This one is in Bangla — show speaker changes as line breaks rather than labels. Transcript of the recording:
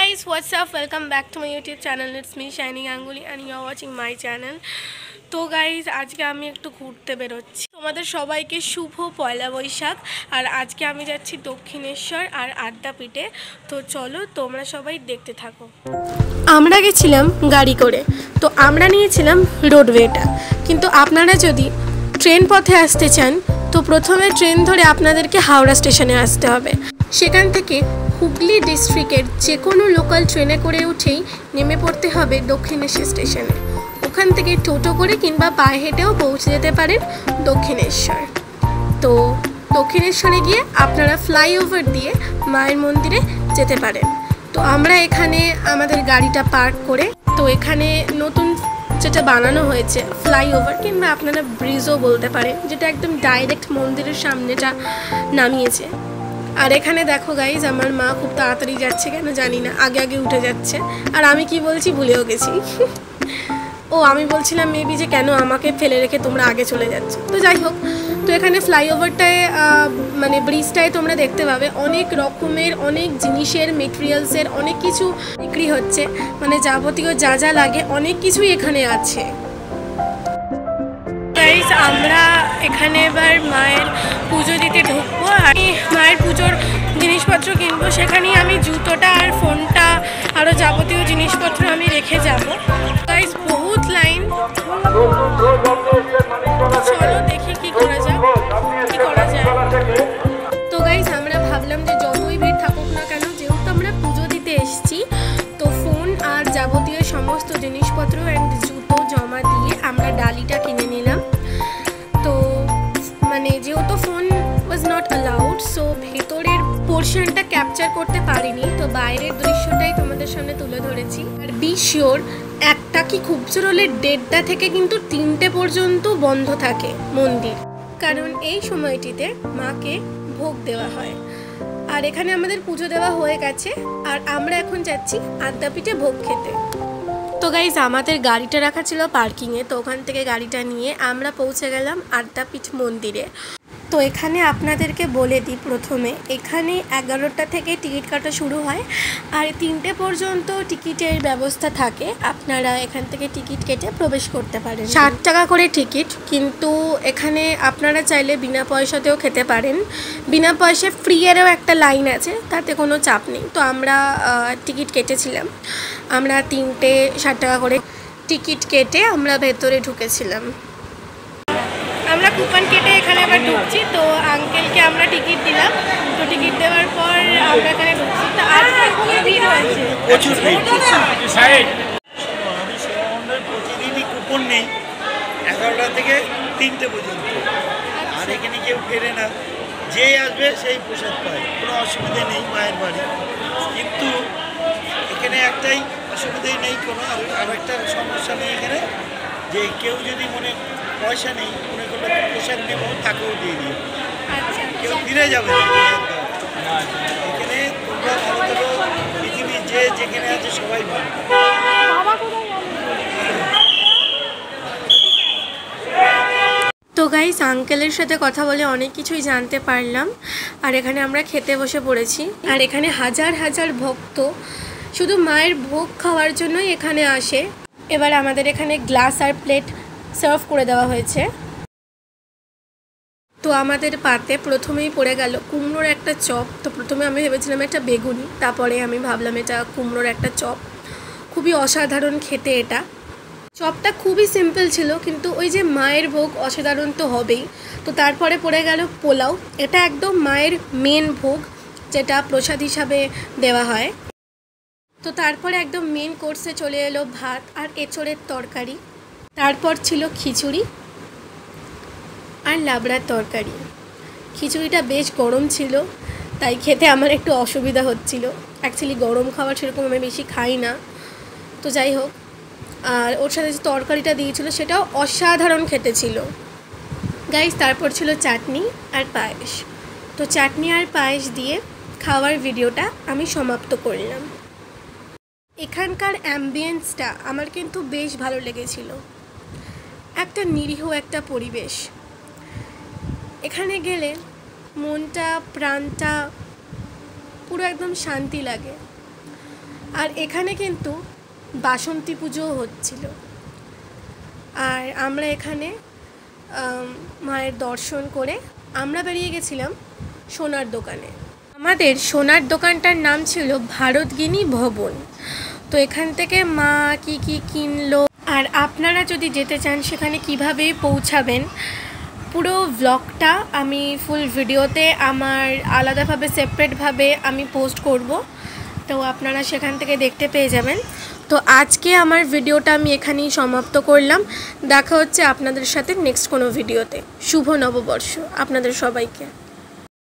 guys, what's up? Welcome back to my YouTube channel. It's me Shining Anguli and you are watching my channel. তো গাইজ আজকে আমি একটু ঘুরতে বেরোচ্ছি। তোমাদের সবাইকে শুভ পয়লা বৈশাখ। আর আজকে আমি যাচ্ছি দক্ষিণেশ্বর আর আদ্যাপীঠে। তো চলো তোমরা সবাই দেখতে থাকো। আমরা গেছিলাম গাড়ি করে, তো আমরা নিয়েছিলাম রোডওয়েটা। কিন্তু আপনারা যদি ট্রেন পথে আসতে চান তো প্রথমে ট্রেন ধরে আপনাদেরকে হাওড়া স্টেশনে আসতে হবে। সেখান থেকে হুগলি ডিস্ট্রিক্টের যে কোনো লোকাল ট্রেনে করে উঠেই নেমে পড়তে হবে দক্ষিণেশ্বর স্টেশনে। ওখান থেকে টোটো করে কিংবা পায়ে হেঁটেও পৌঁছে যেতে পারেন দক্ষিণেশ্বর। তো দক্ষিণেশ্বরে গিয়ে আপনারা ফ্লাইওভার দিয়ে মায়ের মন্দিরে যেতে পারেন। তো আমরা এখানে আমাদের গাড়িটা পার্ক করে, তো এখানে নতুন যেটা বানানো হয়েছে ফ্লাইওভার কিংবা আপনারা ব্রিজও বলতে পারেন, যেটা একদম ডাইরেক্ট মন্দিরের সামনেটা নামিয়েছে। আর এখানে দেখো গাইজ, আমার মা খুব তাড়াতাড়ি যাচ্ছে কেন জানি না, আগে আগে উঠে যাচ্ছে। আর আমি কি বলছি ভুলেও গেছি। আমি বলছিলাম মেবি যে কেন আমাকে ফেলে রেখে তোমরা আগে চলে যাচ্ছ। তো যাই হোক, তো এখানে ফ্লাইওভারটায় মানে ব্রিজটায় তোমরা দেখতে পাবে অনেক রকমের অনেক জিনিসের মেটেরিয়ালসের অনেক কিছু বিক্রি হচ্ছে, মানে যাবতীয় যা যা লাগে অনেক কিছুই এখানে আছে। গাইজ আমরা এখানে এবার মায়ের পুজো দিতে ঢুকবো আর মায়ের পুজোর জিনিসপত্র কিনবো। সেখানেই আমি জুতোটা আর ফোনটা আরও যাবতীয় জিনিসপত্র আমি রেখে যাব। গাইজ বহুত লাইন, চলো দেখি কি করা যায়। তো গাইজ আমরা ভাবলাম যে যতই ভিড় থাকুক না কেন, যেহেতু আমরা পুজো দিতে এসেছি, তো ফোন আর যাবতীয় সমস্ত জিনিসপত্র অ্যান্ড জুতো জমা দিয়ে আমরা ডালিটা কিনে নিলাম। তো মানে যেহেতু phone was not allowed, so ভেতরের পোর্শনটা ক্যাপচার করতে পারিনি, তো বাইরের দৃশ্যটাই তোমাদের সামনে তুলে ধরেছি। আর বি শিওর, একটা কি খুব জোর হলে 1:30 থেকে কিন্তু 3টে পর্যন্ত বন্ধ থাকে মন্দির, কারণ এই সময়টিতে মাকে ভোগ দেওয়া হয়। আর এখানে আমাদের পুজো দেওয়া হয়ে গেছে আর আমরা এখন যাচ্ছি আদ্যাপীঠে ভোগ খেতে। তো গাইজ আমাদের গাড়িটা রাখা ছিল পার্কিংয়ে, তো ওখান থেকে গাড়িটা নিয়ে আমরা পৌঁছে গেলাম আদ্যাপীঠ মন্দিরে। তো এখানে আপনাদেরকে বলে দিই, প্রথমে এখানে 11টা থেকে টিকিট কাটা শুরু হয় আর 3টে পর্যন্ত টিকিটের ব্যবস্থা থাকে। আপনারা এখান থেকে টিকিট কেটে প্রবেশ করতে পারেন। 60 টাকা করে টিকিট, কিন্তু এখানে আপনারা চাইলে বিনা পয়সাতেও খেতে পারেন। বিনা পয়সায় ফ্রি এরও একটা লাইন আছে, তাতে কোনো চাপ নেই। তো আমরা টিকিট কেটেছিলাম, আমরা 3টে 60 টাকা করে টিকিট কেটে আমরা ভেতরে ঢুকেছিলাম। আমরা কুপন কেটে এখানে আবার ঢুকছি। তো আঙ্কেলকে আমরা টিকিট দিলাম, তো টিকিট দেওয়ার পর আমরা এখানে ঢুকছি। তো আজকে খুবই ভিড় হয়েছে, প্রচুর ভিড়।
প্রতিদিনই কুপন নেই 11টা থেকে 3টে পর্যন্ত, আর এখানে কেউ ফেরে না, যেই আসবে সেই প্রসাদ পায়, কোনো অসুবিধে নেই মায়ের বাড়ি। কিন্তু এখানে একটাই অসুবিধাই নেই, কোনো আর একটা সমস্যা নেই এখানে, যে কেউ যদি মনে পয়সা নেই মনে করলে প্রসাদ নেব, তাকেও দিয়ে দিও, কেউ ফিরে যাবে না। এখানে তোমরা ভালো পৃথিবীর যে যেখানে আছে সবাই ভালো।
তো গাইস আঙ্কেলের সাথে কথা বলে অনেক কিছুই জানতে পারলাম। আর এখানে আমরা খেতে বসে পড়েছি। আর এখানে হাজার হাজার ভক্ত শুধু মায়ের ভোগ খাওয়ার জন্যই এখানে আসে। এবার আমাদের এখানে গ্লাস আর প্লেট সার্ভ করে দেওয়া হয়েছে। তো আমাদের পাতে প্রথমেই পড়ে গেল কুমড়োর একটা চপ। তো প্রথমে আমি ভেবেছিলাম একটা বেগুনি, তারপরে আমি ভাবলাম এটা কুমড়োর একটা চপ। খুবই অসাধারণ খেতে এটা। চপটা খুবই সিম্পল ছিল, কিন্তু ওই যে মায়ের ভোগ অসাধারণ তো হবেই। তো তারপরে পড়ে গেল পোলাও, এটা একদম মায়ের মেন ভোগ, যেটা প্রসাদ হিসাবে দেওয়া হয়। তো তারপরে একদম মেন কোর্সে চলে এলো ভাত আর এঁচোড়ের তরকারি। তারপর ছিল খিচুড়ি আর লাবড়ার তরকারি। খিচুড়িটা বেশ গরম ছিল, তাই খেতে আমার একটু অসুবিধা হচ্ছিল। অ্যাকচুয়ালি গরম খাবার সেরকম আমি বেশি খাই না, তো যাই হোক। আর ওর সাথে যে তরকারিটা দিয়েছিল সেটাও অসাধারণ খেতে ছিল গাইস। তারপর ছিল চাটনি আর পায়েস। তো চাটনি আর পায়েস দিয়ে খাওয়ার ভিডিওটা আমি সমাপ্ত করলাম। এখানকার অ্যাম্বিয়েন্সটা আমার কিন্তু বেশ ভালো লেগেছিল, একটা নিরীহ একটা পরিবেশ। এখানে গেলে মনটা প্রাণটা পুরো একদম শান্তি লাগে। আর এখানে কিন্তু বাসন্তী পুজোও হচ্ছিল। আর আমরা এখানে মায়ের দর্শন করে আমরা বেরিয়ে গেছিলাম সোনার দোকানে। আমাদের সোনার দোকানটার নাম ছিল ভারতগিনী ভবন। তো এখান থেকে মা কি কি কিনলো আর আপনারা যদি যেতে চান সেখানে কিভাবে পৌঁছাবেন, পুরো ব্লগটা আমি ফুল ভিডিওতে আমার আলাদাভাবে সেপারেটভাবে আমি পোস্ট করব, তো আপনারা সেখান থেকে দেখতে পেয়ে যাবেন। তো আজকে আমার ভিডিওটা আমি এখানেই সমাপ্ত করলাম। দেখা হচ্ছে আপনাদের সাথে নেক্সট কোনো ভিডিওতে। শুভ নববর্ষ আপনাদের সবাইকে।